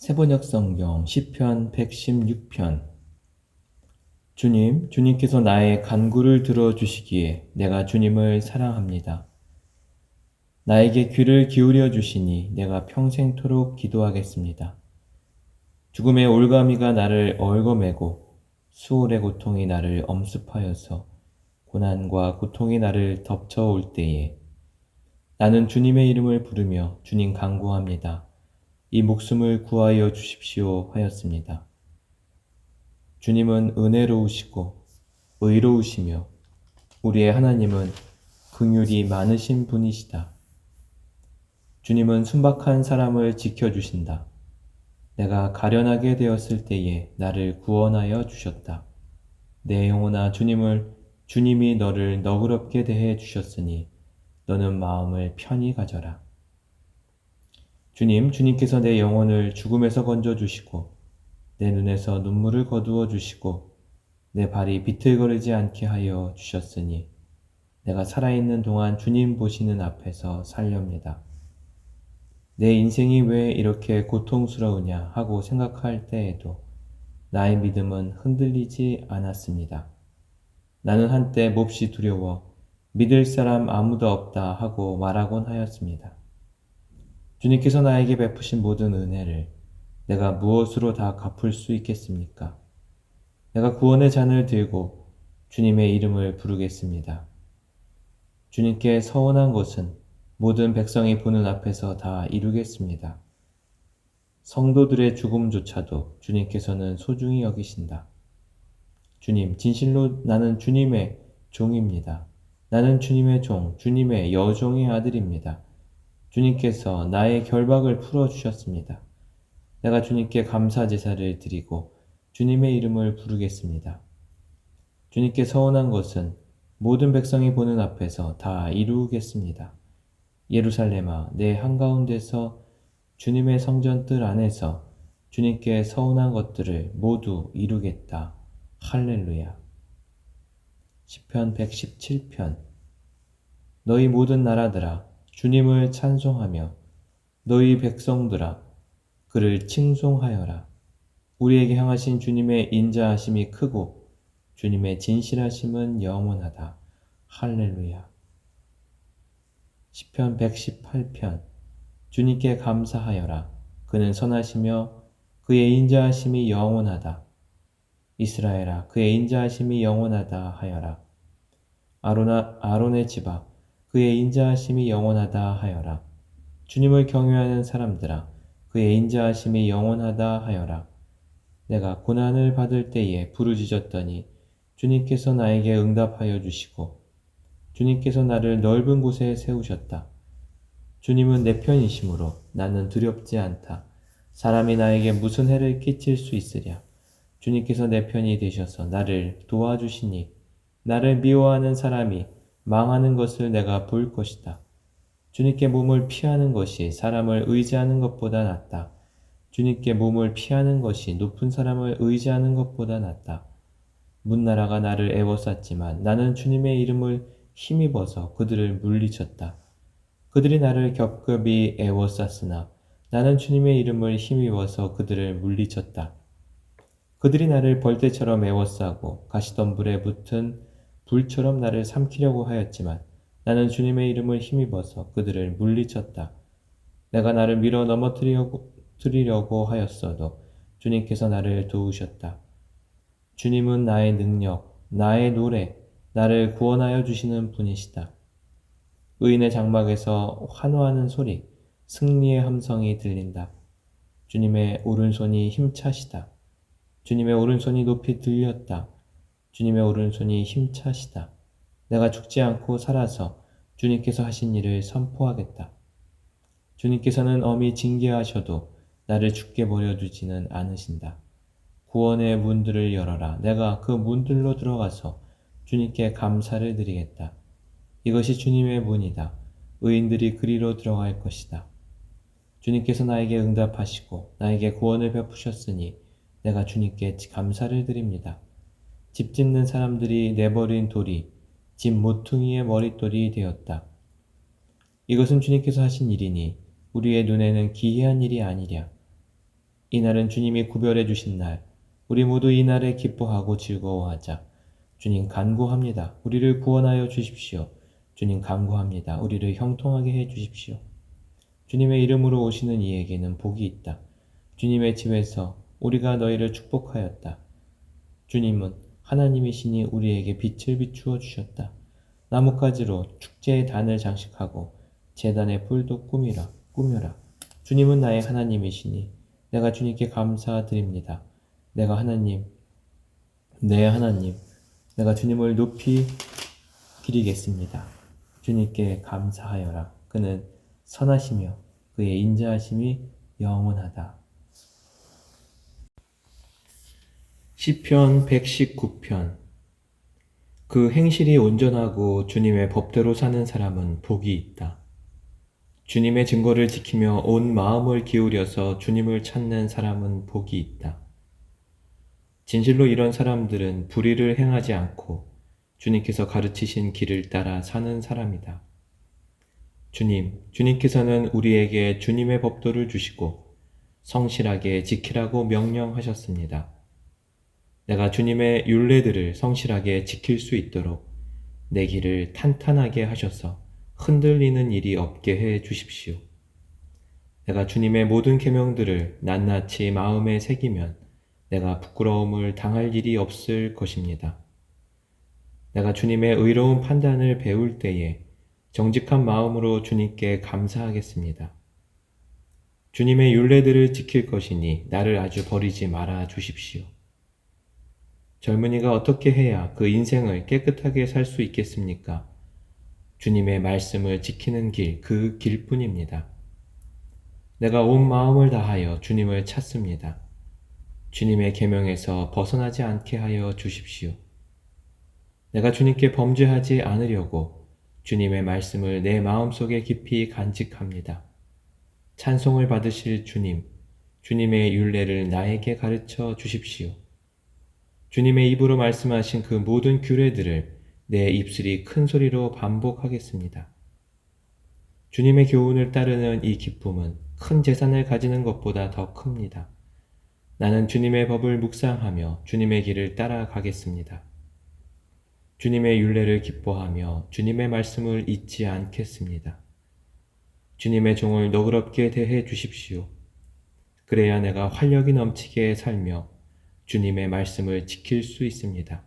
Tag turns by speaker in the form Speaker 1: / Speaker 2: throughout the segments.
Speaker 1: 세번역 성경 시편 116편. 주님, 주님께서 나의 간구를 들어주시기에 내가 주님을 사랑합니다. 나에게 귀를 기울여 주시니 내가 평생토록 기도하겠습니다. 죽음의 올가미가 나를 얽어매고 수월의 고통이 나를 엄습하여서 고난과 고통이 나를 덮쳐올 때에 나는 주님의 이름을 부르며 주님 간구합니다. 이 목숨을 구하여 주십시오 하였습니다. 주님은 은혜로우시고 의로우시며 우리의 하나님은 긍휼이 많으신 분이시다. 주님은 순박한 사람을 지켜주신다. 내가 가련하게 되었을 때에 나를 구원하여 주셨다. 내 영혼아 주님이 너를 너그럽게 대해 주셨으니 너는 마음을 편히 가져라. 주님께서 내 영혼을 죽음에서 건져주시고 내 눈에서 눈물을 거두어 주시고 내 발이 비틀거리지 않게 하여 주셨으니 내가 살아있는 동안 주님 보시는 앞에서 살렵니다. 내 인생이 왜 이렇게 고통스러우냐 하고 생각할 때에도 나의 믿음은 흔들리지 않았습니다. 나는 한때 몹시 두려워 믿을 사람 아무도 없다 하고 말하곤 하였습니다. 주님께서 나에게 베푸신 모든 은혜를 내가 무엇으로 다 갚을 수 있겠습니까? 내가 구원의 잔을 들고 주님의 이름을 부르겠습니다. 주님께 서원한 것은 모든 백성이 보는 앞에서 다 이루겠습니다. 성도들의 죽음조차도 주님께서는 소중히 여기신다. 주님, 진실로 나는 주님의 종입니다. 나는 주님의 종, 주님의 여종의 아들입니다. 주님께서 나의 결박을 풀어주셨습니다. 내가 주님께 감사 제사를 드리고 주님의 이름을 부르겠습니다. 주님께 서원한 것은 모든 백성이 보는 앞에서 다 이루겠습니다. 예루살렘아, 내 한가운데서 주님의 성전 뜰 안에서 주님께 서원한 것들을 모두 이루겠다. 할렐루야. 시편 117편. 너희 모든 나라들아, 주님을 찬송하며 너희 백성들아, 그를 칭송하여라. 우리에게 향하신 주님의 인자하심이 크고 주님의 진실하심은 영원하다. 할렐루야. 시편 118편. 주님께 감사하여라. 그는 선하시며 그의 인자하심이 영원하다. 이스라엘아, 그의 인자하심이 영원하다 하여라. 아론의 집아, 그의 인자하심이 영원하다 하여라. 주님을 경외하는 사람들아, 그의 인자하심이 영원하다 하여라. 내가 고난을 받을 때에 부르짖었더니 주님께서 나에게 응답하여 주시고 주님께서 나를 넓은 곳에 세우셨다. 주님은 내 편이시므로 나는 두렵지 않다. 사람이 나에게 무슨 해를 끼칠 수 있으랴. 주님께서 내 편이 되셔서 나를 도와주시니 나를 미워하는 사람이 망하는 것을 내가 볼 것이다. 주님께 몸을 피하는 것이 사람을 의지하는 것보다 낫다. 주님께 몸을 피하는 것이 높은 사람을 의지하는 것보다 낫다. 문나라가 나를 애워쌌지만 나는 주님의 이름을 힘입어서 그들을 물리쳤다. 그들이 나를 겹겹이 애워쌌으나 나는 주님의 이름을 힘입어서 그들을 물리쳤다. 그들이 나를 벌떼처럼 애워싸고 가시덤불에 붙은 불처럼 나를 삼키려고 하였지만 나는 주님의 이름을 힘입어서 그들을 물리쳤다. 내가 나를 밀어 넘어뜨리려고 하였어도 주님께서 나를 도우셨다. 주님은 나의 능력, 나의 노래, 나를 구원하여 주시는 분이시다. 의인의 장막에서 환호하는 소리, 승리의 함성이 들린다. 주님의 오른손이 힘차시다. 주님의 오른손이 높이 들렸다. 주님의 오른손이 힘차시다. 내가 죽지 않고 살아서 주님께서 하신 일을 선포하겠다. 주님께서는 엄히 징계하셔도 나를 죽게 버려두지는 않으신다. 구원의 문들을 열어라. 내가 그 문들로 들어가서 주님께 감사를 드리겠다. 이것이 주님의 문이다. 의인들이 그리로 들어갈 것이다. 주님께서 나에게 응답하시고 나에게 구원을 베푸셨으니 내가 주님께 감사를 드립니다. 집 짓는 사람들이 내버린 돌이 집 모퉁이의 머릿돌이 되었다. 이것은 주님께서 하신 일이니 우리의 눈에는 기이한 일이 아니랴. 이날은 주님이 구별해 주신 날. 우리 모두 이 날에 기뻐하고 즐거워하자. 주님 간구합니다. 우리를 구원하여 주십시오. 주님 간구합니다. 우리를 형통하게 해 주십시오. 주님의 이름으로 오시는 이에게는 복이 있다. 주님의 집에서 우리가 너희를 축복하였다. 주님은 하나님이시니 우리에게 빛을 비추어 주셨다. 나뭇가지로 축제의 단을 장식하고 제단의 뿔도 꾸며라. 주님은 나의 하나님이시니 내가 주님께 감사드립니다. 내가 하나님, 내 하나님, 내가 주님을 높이 드리겠습니다. 주님께 감사하여라. 그는 선하시며 그의 인자하심이 영원하다. 시편 119편. 그 행실이 온전하고 주님의 법대로 사는 사람은 복이 있다. 주님의 증거를 지키며 온 마음을 기울여서 주님을 찾는 사람은 복이 있다. 진실로 이런 사람들은 불의를 행하지 않고 주님께서 가르치신 길을 따라 사는 사람이다. 주님께서는 우리에게 주님의 법도를 주시고 성실하게 지키라고 명령하셨습니다. 내가 주님의 율례들을 성실하게 지킬 수 있도록 내 길을 탄탄하게 하셔서 흔들리는 일이 없게 해 주십시오. 내가 주님의 모든 계명들을 낱낱이 마음에 새기면 내가 부끄러움을 당할 일이 없을 것입니다. 내가 주님의 의로운 판단을 배울 때에 정직한 마음으로 주님께 감사하겠습니다. 주님의 율례들을 지킬 것이니 나를 아주 버리지 말아 주십시오. 젊은이가 어떻게 해야 그 인생을 깨끗하게 살 수 있겠습니까? 주님의 말씀을 지키는 길, 그 길뿐입니다. 내가 온 마음을 다하여 주님을 찾습니다. 주님의 계명에서 벗어나지 않게 하여 주십시오. 내가 주님께 범죄하지 않으려고 주님의 말씀을 내 마음속에 깊이 간직합니다. 찬송을 받으실 주님의 율례를 나에게 가르쳐 주십시오. 주님의 입으로 말씀하신 그 모든 규례들을 내 입술이 큰 소리로 반복하겠습니다. 주님의 교훈을 따르는 이 기쁨은 큰 재산을 가지는 것보다 더 큽니다. 나는 주님의 법을 묵상하며 주님의 길을 따라가겠습니다. 주님의 율례를 기뻐하며 주님의 말씀을 잊지 않겠습니다. 주님의 종을 너그럽게 대해 주십시오. 그래야 내가 활력이 넘치게 살며 주님의 말씀을 지킬 수 있습니다.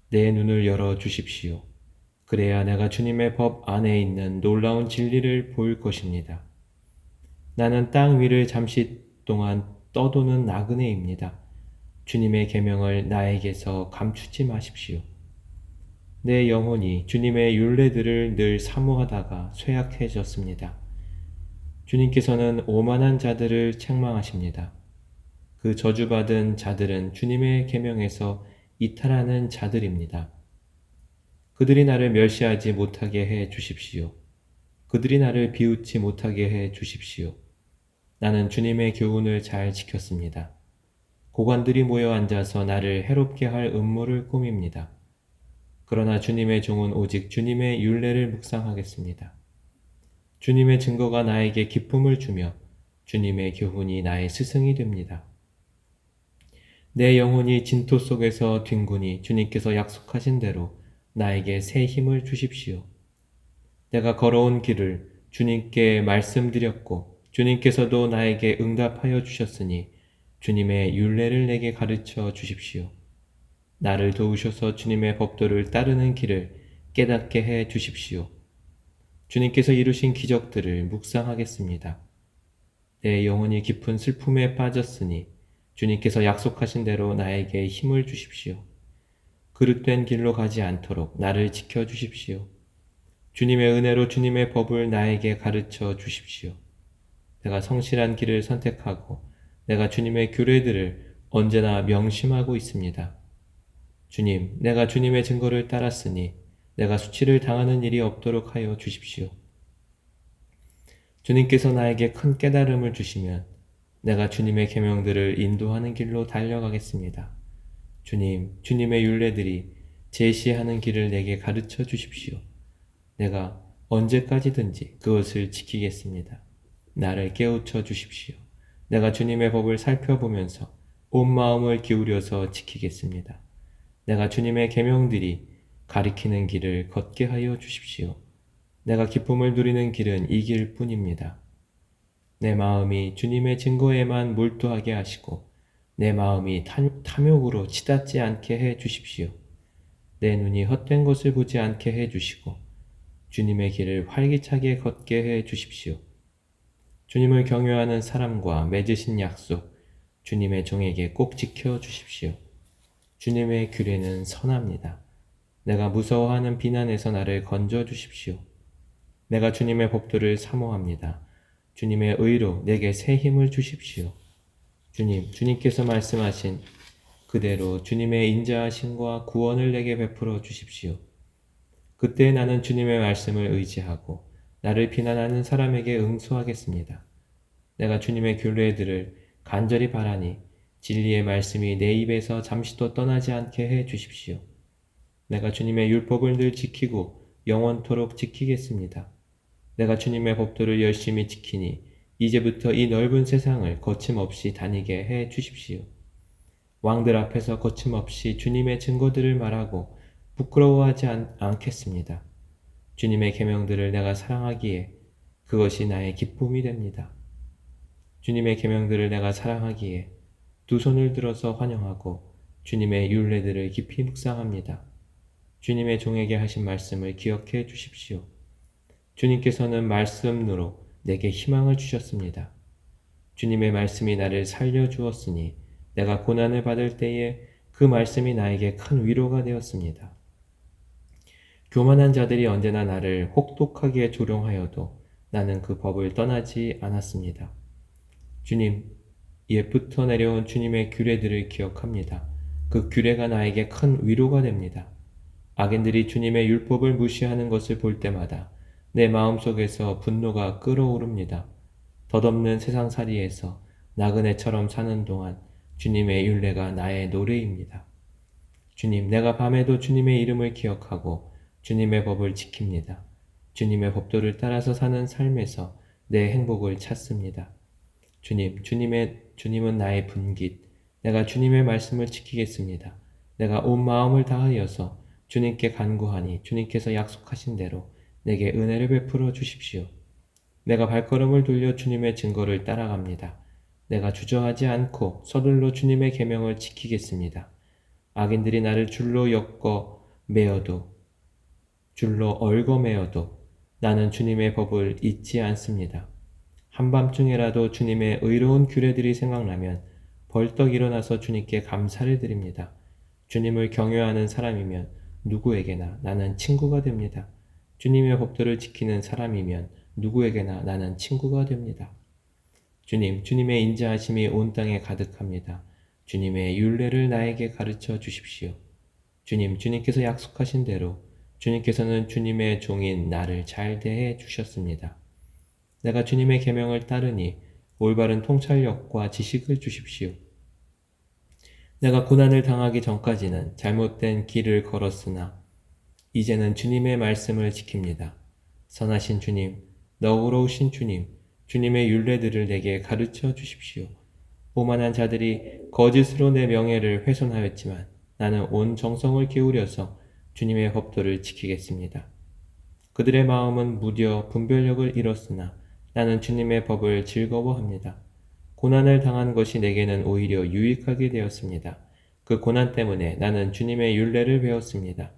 Speaker 1: 내 눈을 열어 주십시오. 그래야 내가 주님의 법 안에 있는 놀라운 진리를 볼 것입니다. 나는 땅 위를 잠시 동안 떠도는 나그네입니다. 주님의 계명을 나에게서 감추지 마십시오. 내 영혼이 주님의 율례들을 늘 사모하다가 쇠약해졌습니다. 주님께서는 오만한 자들을 책망하십니다. 그 저주받은 자들은 주님의 계명에서 이탈하는 자들입니다. 그들이 나를 멸시하지 못하게 해 주십시오. 그들이 나를 비웃지 못하게 해 주십시오. 나는 주님의 교훈을 잘 지켰습니다. 고관들이 모여 앉아서 나를 해롭게 할 음모를 꾸밉니다. 그러나 주님의 종은 오직 주님의 율례를 묵상하겠습니다. 주님의 증거가 나에게 기쁨을 주며 주님의 교훈이 나의 스승이 됩니다. 내 영혼이 진토 속에서 뒹구니 주님께서 약속하신 대로 나에게 새 힘을 주십시오. 내가 걸어온 길을 주님께 말씀드렸고 주님께서도 나에게 응답하여 주셨으니 주님의 율례를 내게 가르쳐 주십시오. 나를 도우셔서 주님의 법도를 따르는 길을 깨닫게 해 주십시오. 주님께서 이루신 기적들을 묵상하겠습니다. 내 영혼이 깊은 슬픔에 빠졌으니 주님께서 약속하신 대로 나에게 힘을 주십시오. 그릇된 길로 가지 않도록 나를 지켜주십시오. 주님의 은혜로 주님의 법을 나에게 가르쳐 주십시오. 내가 성실한 길을 선택하고 내가 주님의 규례들을 언제나 명심하고 있습니다. 주님, 내가 주님의 증거를 따랐으니 내가 수치를 당하는 일이 없도록 하여 주십시오. 주님께서 나에게 큰 깨달음을 주시면 내가 주님의 계명들을 인도하는 길로 달려가겠습니다. 주님의 율례들이 제시하는 길을 내게 가르쳐 주십시오. 내가 언제까지든지 그것을 지키겠습니다. 나를 깨우쳐 주십시오. 내가 주님의 법을 살펴보면서 온 마음을 기울여서 지키겠습니다. 내가 주님의 계명들이 가리키는 길을 걷게 하여 주십시오. 내가 기쁨을 누리는 길은 이 길뿐입니다. 내 마음이 주님의 증거에만 몰두하게 하시고 내 마음이 탐욕으로 치닫지 않게 해 주십시오. 내 눈이 헛된 것을 보지 않게 해 주시고 주님의 길을 활기차게 걷게 해 주십시오. 주님을 경외하는 사람과 맺으신 약속, 주님의 종에게 꼭 지켜 주십시오. 주님의 규례는 선합니다. 내가 무서워하는 비난에서 나를 건져 주십시오. 내가 주님의 법도를 사모합니다. 주님의 의로 내게 새 힘을 주십시오. 주님께서 말씀하신 그대로 주님의 인자하심과 구원을 내게 베풀어 주십시오. 그때 나는 주님의 말씀을 의지하고 나를 비난하는 사람에게 응수하겠습니다. 내가 주님의 규례들을 간절히 바라니 진리의 말씀이 내 입에서 잠시도 떠나지 않게 해 주십시오. 내가 주님의 율법을 늘 지키고 영원토록 지키겠습니다. 내가 주님의 법도를 열심히 지키니 이제부터 이 넓은 세상을 거침없이 다니게 해 주십시오. 왕들 앞에서 거침없이 주님의 증거들을 말하고 부끄러워하지 않겠습니다. 주님의 계명들을 내가 사랑하기에 그것이 나의 기쁨이 됩니다. 주님의 계명들을 내가 사랑하기에 두 손을 들어서 환영하고 주님의 율례들을 깊이 묵상합니다. 주님의 종에게 하신 말씀을 기억해 주십시오. 주님께서는 말씀으로 내게 희망을 주셨습니다. 주님의 말씀이 나를 살려주었으니 내가 고난을 받을 때에 그 말씀이 나에게 큰 위로가 되었습니다. 교만한 자들이 언제나 나를 혹독하게 조롱하여도 나는 그 법을 떠나지 않았습니다. 주님, 옛부터 내려온 주님의 규례들을 기억합니다. 그 규례가 나에게 큰 위로가 됩니다. 악인들이 주님의 율법을 무시하는 것을 볼 때마다 내 마음속에서 분노가 끓어오릅니다. 덧없는 세상살이에서 나그네처럼 사는 동안 주님의 율례가 나의 노래입니다. 주님, 내가 밤에도 주님의 이름을 기억하고 주님의 법을 지킵니다. 주님의 법도를 따라서 사는 삶에서 내 행복을 찾습니다. 주님은 나의 분깃. 내가 주님의 말씀을 지키겠습니다. 내가 온 마음을 다하여서 주님께 간구하니 주님께서 약속하신 대로 내게 은혜를 베풀어 주십시오. 내가 발걸음을 돌려 주님의 증거를 따라갑니다. 내가 주저하지 않고 서둘러 주님의 계명을 지키겠습니다. 악인들이 나를 줄로 얽어 매어도 나는 주님의 법을 잊지 않습니다. 한밤중에라도 주님의 의로운 규례들이 생각나면 벌떡 일어나서 주님께 감사를 드립니다. 주님을 경외하는 사람이면 누구에게나 나는 친구가 됩니다. 주님의 법도를 지키는 사람이면 누구에게나 나는 친구가 됩니다. 주님의 인자하심이 온 땅에 가득합니다. 주님의 율례를 나에게 가르쳐 주십시오. 주님께서 약속하신 대로 주님께서는 주님의 종인 나를 잘 대해 주셨습니다. 내가 주님의 계명을 따르니 올바른 통찰력과 지식을 주십시오. 내가 고난을 당하기 전까지는 잘못된 길을 걸었으나 이제는 주님의 말씀을 지킵니다. 선하신 주님, 너그러우신 주님, 주님의 율례들을 내게 가르쳐 주십시오. 오만한 자들이 거짓으로 내 명예를 훼손하였지만 나는 온 정성을 기울여서 주님의 법도를 지키겠습니다. 그들의 마음은 무뎌 분별력을 잃었으나 나는 주님의 법을 즐거워합니다. 고난을 당한 것이 내게는 오히려 유익하게 되었습니다. 그 고난 때문에 나는 주님의 율례를 배웠습니다.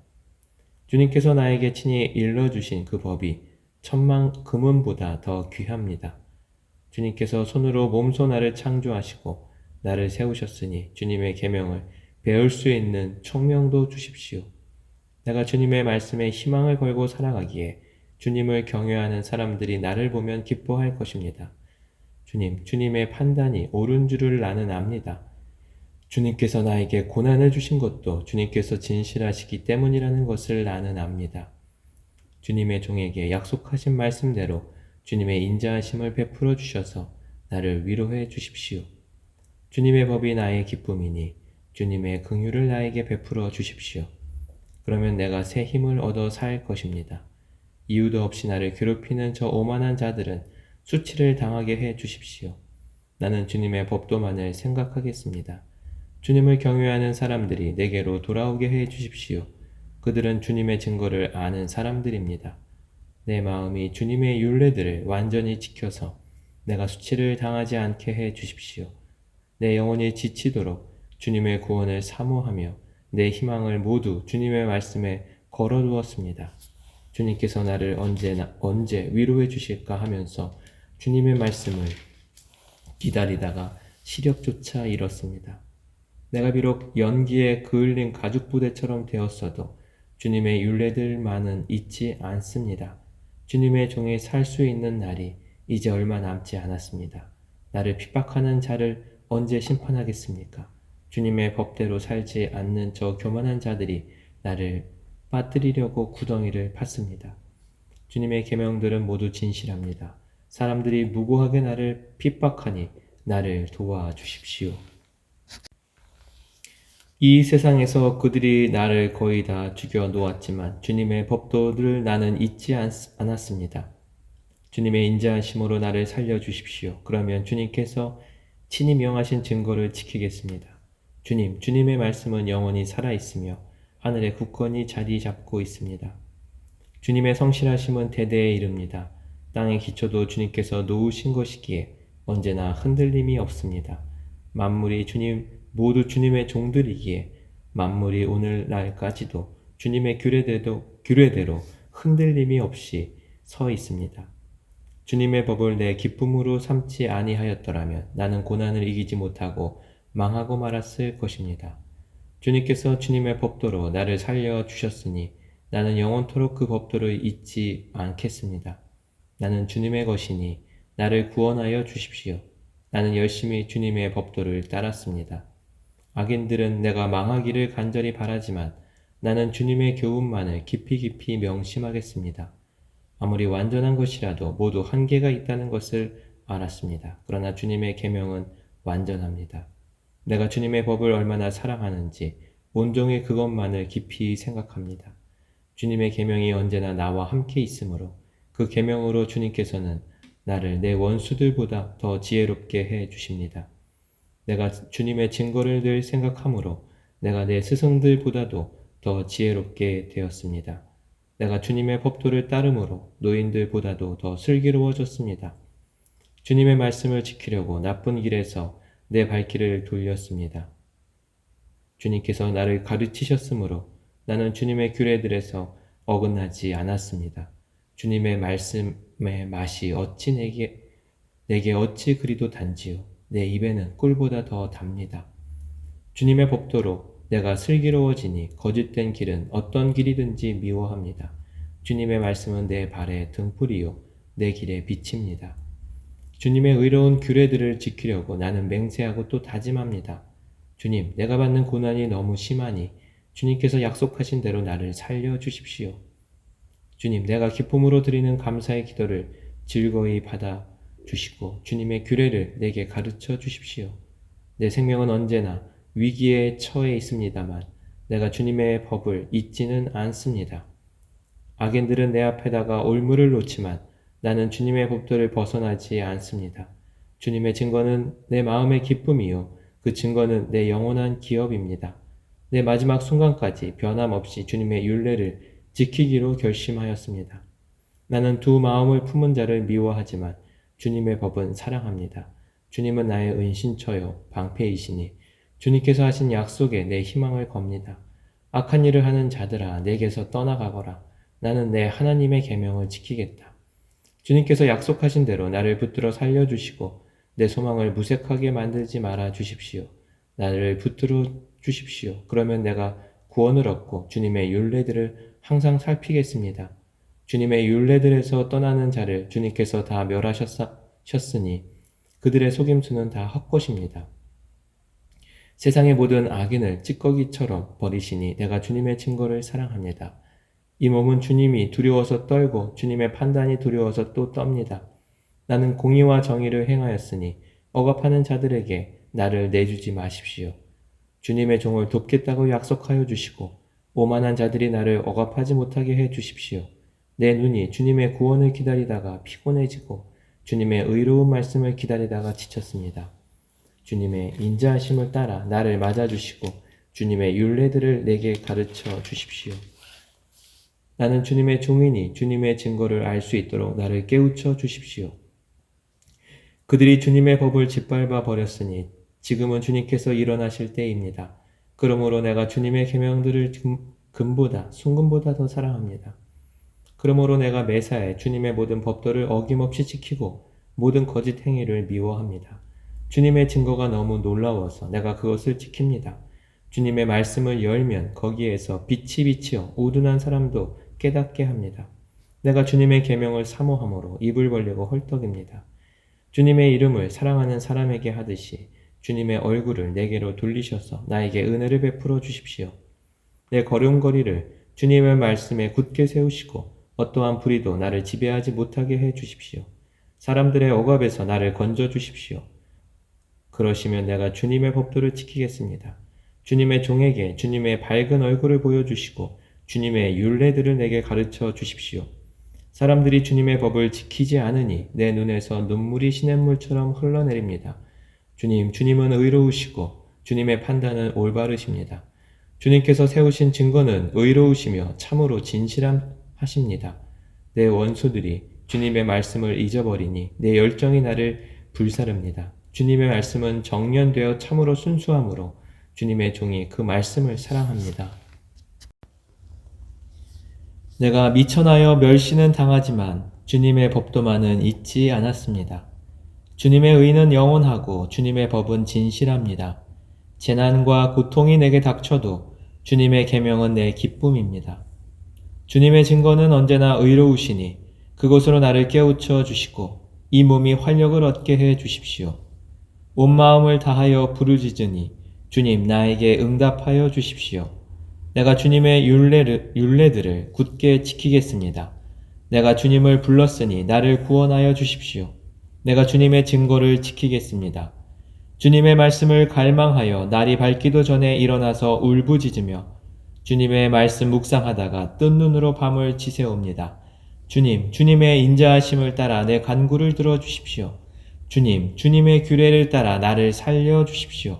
Speaker 1: 주님께서 나에게 친히 일러주신 그 법이 천만 금은보다 더 귀합니다. 주님께서 손으로 몸소 나를 창조하시고 나를 세우셨으니 주님의 계명을 배울 수 있는 총명도 주십시오. 내가 주님의 말씀에 희망을 걸고 살아가기에 주님을 경외하는 사람들이 나를 보면 기뻐할 것입니다. 주님의 판단이 옳은 줄을 나는 압니다. 주님께서 나에게 고난을 주신 것도 주님께서 진실하시기 때문이라는 것을 나는 압니다. 주님의 종에게 약속하신 말씀대로 주님의 인자하심을 베풀어 주셔서 나를 위로해 주십시오. 주님의 법이 나의 기쁨이니 주님의 긍휼을 나에게 베풀어 주십시오. 그러면 내가 새 힘을 얻어 살 것입니다. 이유도 없이 나를 괴롭히는 저 오만한 자들은 수치를 당하게 해 주십시오. 나는 주님의 법도만을 생각하겠습니다. 주님을 경외하는 사람들이 내게로 돌아오게 해 주십시오. 그들은 주님의 증거를 아는 사람들입니다. 내 마음이 주님의 율례들을 완전히 지켜서 내가 수치를 당하지 않게 해 주십시오. 내 영혼이 지치도록 주님의 구원을 사모하며 내 희망을 모두 주님의 말씀에 걸어두었습니다. 주님께서 나를 언제 위로해 주실까 하면서 주님의 말씀을 기다리다가 시력조차 잃었습니다. 내가 비록 연기에 그을린 가죽 부대처럼 되었어도 주님의 율례들만은 잊지 않습니다. 주님의 종이 살 수 있는 날이 이제 얼마 남지 않았습니다. 나를 핍박하는 자를 언제 심판하겠습니까? 주님의 법대로 살지 않는 저 교만한 자들이 나를 빠뜨리려고 구덩이를 팠습니다. 주님의 계명들은 모두 진실합니다. 사람들이 무고하게 나를 핍박하니 나를 도와주십시오. 이 세상에서 그들이 나를 거의 다 죽여 놓았지만 주님의 법도를 나는 잊지 않았습니다. 주님의 인자하심으로 나를 살려주십시오. 그러면 주님께서 친히 명하신 증거를 지키겠습니다. 주님의 말씀은 영원히 살아있으며 하늘에 굳건히 자리 잡고 있습니다. 주님의 성실하심은 대대에 이릅니다. 땅의 기초도 주님께서 놓으신 것이기에 언제나 흔들림이 없습니다. 만물이 모두 주님의 종들이기에 만물이 오늘날까지도 주님의 규례대로 흔들림이 없이 서 있습니다. 주님의 법을 내 기쁨으로 삼지 아니하였더라면 나는 고난을 이기지 못하고 망하고 말았을 것입니다. 주님께서 주님의 법도로 나를 살려주셨으니 나는 영원토록 그 법도를 잊지 않겠습니다. 나는 주님의 것이니 나를 구원하여 주십시오. 나는 열심히 주님의 법도를 따랐습니다. 악인들은 내가 망하기를 간절히 바라지만 나는 주님의 교훈만을 깊이 명심하겠습니다. 아무리 완전한 것이라도 모두 한계가 있다는 것을 알았습니다. 그러나 주님의 계명은 완전합니다. 내가 주님의 법을 얼마나 사랑하는지 온종일 그것만을 깊이 생각합니다. 주님의 계명이 언제나 나와 함께 있으므로 그 계명으로 주님께서는 나를 내 원수들보다 더 지혜롭게 해 주십니다. 내가 주님의 증거를 늘 생각하므로 내가 내 스승들보다도 더 지혜롭게 되었습니다. 내가 주님의 법도를 따름으로 노인들보다도 더 슬기로워졌습니다. 주님의 말씀을 지키려고 나쁜 길에서 내 발길을 돌렸습니다. 주님께서 나를 가르치셨으므로 나는 주님의 규례들에서 어긋나지 않았습니다. 주님의 말씀의 맛이 내게 어찌 그리도 단지요. 내 입에는 꿀보다 더 답니다. 주님의 법도로 내가 슬기로워지니 거짓된 길은 어떤 길이든지 미워합니다. 주님의 말씀은 내 발의 등불이요 내 길의 빛입니다. 주님의 의로운 규례들을 지키려고 나는 맹세하고 또 다짐합니다. 주님, 내가 받는 고난이 너무 심하니 주님께서 약속하신 대로 나를 살려주십시오. 주님, 내가 기쁨으로 드리는 감사의 기도를 즐거이 받아 주시고 주님의 규례를 내게 가르쳐 주십시오. 내 생명은 언제나 위기에 처해 있습니다만 내가 주님의 법을 잊지는 않습니다. 악인들은 내 앞에다가 올무를 놓지만 나는 주님의 법도를 벗어나지 않습니다. 주님의 증거는 내 마음의 기쁨이요. 그 증거는 내 영원한 기업입니다. 내 마지막 순간까지 변함없이 주님의 율례를 지키기로 결심하였습니다. 나는 두 마음을 품은 자를 미워하지만 주님의 법은 사랑합니다. 주님은 나의 은신처요 방패이시니 주님께서 하신 약속에 내 희망을 겁니다. 악한 일을 하는 자들아 내게서 떠나가거라. 나는 내 하나님의 계명을 지키겠다. 주님께서 약속하신 대로 나를 붙들어 살려주시고 내 소망을 무색하게 만들지 말아 주십시오. 나를 붙들어 주십시오. 그러면 내가 구원을 얻고 주님의 율례들을 항상 살피겠습니다. 주님의 율례들에서 떠나는 자를 주님께서 다 멸하셨으니 그들의 속임수는 다 헛것입니다. 세상의 모든 악인을 찌꺼기처럼 버리시니 내가 주님의 증거를 사랑합니다. 이 몸은 주님이 두려워서 떨고 주님의 판단이 두려워서 또 떱니다. 나는 공의와 정의를 행하였으니 억압하는 자들에게 나를 내주지 마십시오. 주님의 종을 돕겠다고 약속하여 주시고 오만한 자들이 나를 억압하지 못하게 해 주십시오. 내 눈이 주님의 구원을 기다리다가 피곤해지고 주님의 의로운 말씀을 기다리다가 지쳤습니다. 주님의 인자하심을 따라 나를 맞아주시고 주님의 율례들을 내게 가르쳐 주십시오. 나는 주님의 종이니 주님의 증거를 알 수 있도록 나를 깨우쳐 주십시오. 그들이 주님의 법을 짓밟아 버렸으니 지금은 주님께서 일어나실 때입니다. 그러므로 내가 주님의 계명들을 금보다 순금보다 더 사랑합니다. 그러므로 내가 매사에 주님의 모든 법도를 어김없이 지키고 모든 거짓 행위를 미워합니다. 주님의 증거가 너무 놀라워서 내가 그것을 지킵니다. 주님의 말씀을 열면 거기에서 빛이 비치어 우둔한 사람도 깨닫게 합니다. 내가 주님의 계명을 사모함으로 입을 벌리고 헐떡입니다. 주님의 이름을 사랑하는 사람에게 하듯이 주님의 얼굴을 내게로 돌리셔서 나에게 은혜를 베풀어 주십시오. 내 걸음걸이를 주님의 말씀에 굳게 세우시고 어떠한 불의도 나를 지배하지 못하게 해 주십시오. 사람들의 억압에서 나를 건져 주십시오. 그러시면 내가 주님의 법도를 지키겠습니다. 주님의 종에게 주님의 밝은 얼굴을 보여주시고 주님의 율례들을 내게 가르쳐 주십시오. 사람들이 주님의 법을 지키지 않으니 내 눈에서 눈물이 시냇물처럼 흘러내립니다. 주님은 의로우시고 주님의 판단은 올바르십니다. 주님께서 세우신 증거는 의로우시며 참으로 진실하십니다. 내 원수들이 주님의 말씀을 잊어버리니 내 열정이 나를 불사릅니다. 주님의 말씀은 정련되어 참으로 순수함으로 주님의 종이 그 말씀을 사랑합니다. 내가 미천하여 멸시는 당하지만 주님의 법도만은 잊지 않았습니다. 주님의 의는 영원하고 주님의 법은 진실합니다. 재난과 고통이 내게 닥쳐도 주님의 계명은 내 기쁨입니다. 주님의 증거는 언제나 의로우시니 그곳으로 나를 깨우쳐 주시고 이 몸이 활력을 얻게 해 주십시오. 온 마음을 다하여 부르짖으니 주님 나에게 응답하여 주십시오. 내가 주님의 율례들을 굳게 지키겠습니다. 내가 주님을 불렀으니 나를 구원하여 주십시오. 내가 주님의 증거를 지키겠습니다. 주님의 말씀을 갈망하여 날이 밝기도 전에 일어나서 울부짖으며 주님의 말씀 묵상하다가 뜬 눈으로 밤을 지새웁니다. 주님의 인자하심을 따라 내 간구를 들어주십시오. 주님의 규례를 따라 나를 살려주십시오.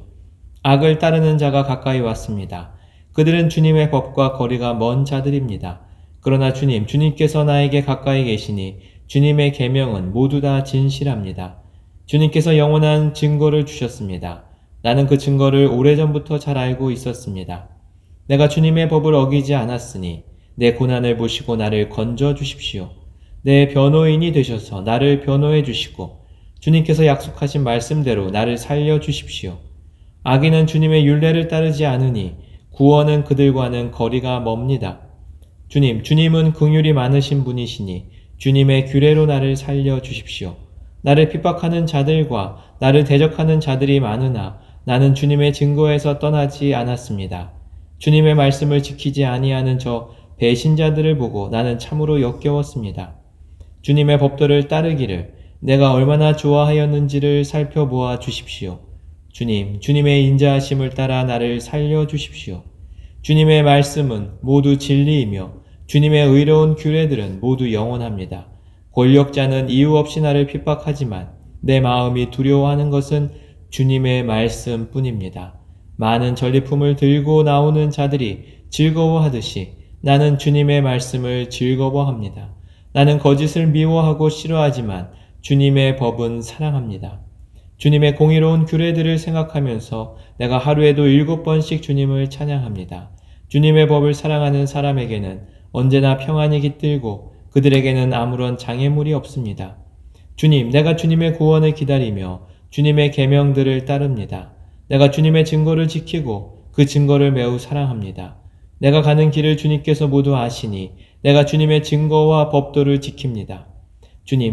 Speaker 1: 악을 따르는 자가 가까이 왔습니다. 그들은 주님의 법과 거리가 먼 자들입니다. 그러나 주님께서 나에게 가까이 계시니 주님의 계명은 모두 다 진실합니다. 주님께서 영원한 증거를 주셨습니다. 나는 그 증거를 오래전부터 잘 알고 있었습니다. 내가 주님의 법을 어기지 않았으니 내 고난을 보시고 나를 건져 주십시오. 내 변호인이 되셔서 나를 변호해 주시고 주님께서 약속하신 말씀대로 나를 살려 주십시오. 악인은 주님의 율례를 따르지 않으니 구원은 그들과는 거리가 멉니다. 주님은 긍휼이 많으신 분이시니 주님의 규례로 나를 살려 주십시오. 나를 핍박하는 자들과 나를 대적하는 자들이 많으나 나는 주님의 증거에서 떠나지 않았습니다. 주님의 말씀을 지키지 아니하는 저 배신자들을 보고 나는 참으로 역겨웠습니다. 주님의 법도를 따르기를 내가 얼마나 좋아하였는지를 살펴보아 주십시오. 주님의 인자하심을 따라 나를 살려 주십시오. 주님의 말씀은 모두 진리이며 주님의 의로운 규례들은 모두 영원합니다. 권력자는 이유 없이 나를 핍박하지만 내 마음이 두려워하는 것은 주님의 말씀뿐입니다. 많은 전리품을 들고 나오는 자들이 즐거워하듯이 나는 주님의 말씀을 즐거워합니다. 나는 거짓을 미워하고 싫어하지만 주님의 법은 사랑합니다. 주님의 공의로운 규례들을 생각하면서 내가 하루에도 7번씩 주님을 찬양합니다. 주님의 법을 사랑하는 사람에게는 언제나 평안이 깃들고 그들에게는 아무런 장애물이 없습니다. 내가 주님의 구원을 기다리며 주님의 계명들을 따릅니다. 내가 주님의 증거를 지키고 그 증거를 매우 사랑합니다. 내가 가는 길을 주님께서 모두 아시니 내가 주님의 증거와 법도를 지킵니다.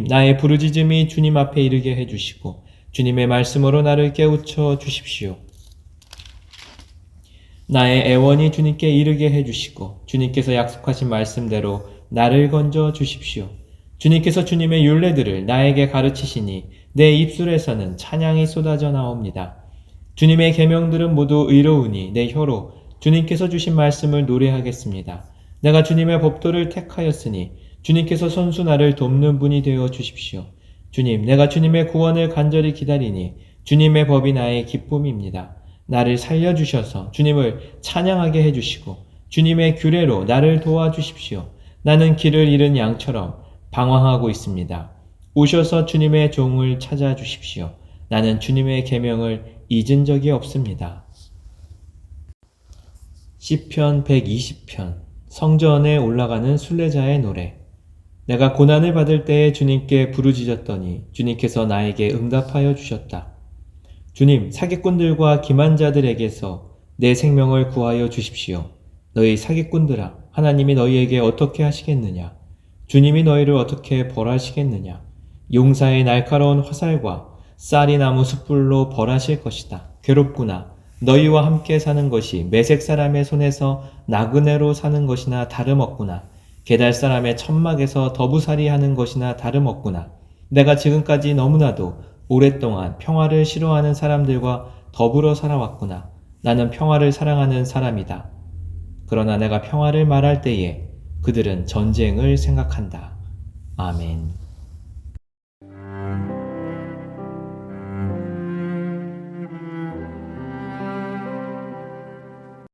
Speaker 1: 나의 부르짖음이 주님 앞에 이르게 해주시고 주님의 말씀으로 나를 깨우쳐 주십시오. 나의 애원이 주님께 이르게 해주시고 주님께서 약속하신 말씀대로 나를 건져 주십시오. 주님께서 주님의 율례들을 나에게 가르치시니 내 입술에서는 찬양이 쏟아져 나옵니다. 주님의 계명들은 모두 의로우니 내 혀로 주님께서 주신 말씀을 노래하겠습니다. 내가 주님의 법도를 택하였으니 주님께서 손수 나를 돕는 분이 되어 주십시오. 주님, 내가 주님의 구원을 간절히 기다리니 주님의 법이 나의 기쁨입니다. 나를 살려주셔서 주님을 찬양하게 해주시고 주님의 규례로 나를 도와주십시오. 나는 길을 잃은 양처럼 방황하고 있습니다. 오셔서 주님의 종을 찾아주십시오. 나는 주님의 계명을 잊은 적이 없습니다. 시편 120편 성전에 올라가는 순례자의 노래. 내가 고난을 받을 때에 주님께 부르짖었더니 주님께서 나에게 응답하여 주셨다. 주님, 사기꾼들과 기만자들에게서 내 생명을 구하여 주십시오. 너희 사기꾼들아, 하나님이 너희에게 어떻게 하시겠느냐? 주님이 너희를 어떻게 벌하시겠느냐? 용사의 날카로운 화살과 쌀이나무 숯불로 벌하실 것이다. 괴롭구나. 너희와 함께 사는 것이 매색 사람의 손에서 나그네로 사는 것이나 다름없구나. 게달 사람의 천막에서 더부살이 하는 것이나 다름없구나. 내가 지금까지 너무나도 오랫동안 평화를 싫어하는 사람들과 더불어 살아왔구나. 나는 평화를 사랑하는 사람이다. 그러나 내가 평화를 말할 때에 그들은 전쟁을 생각한다. 아멘.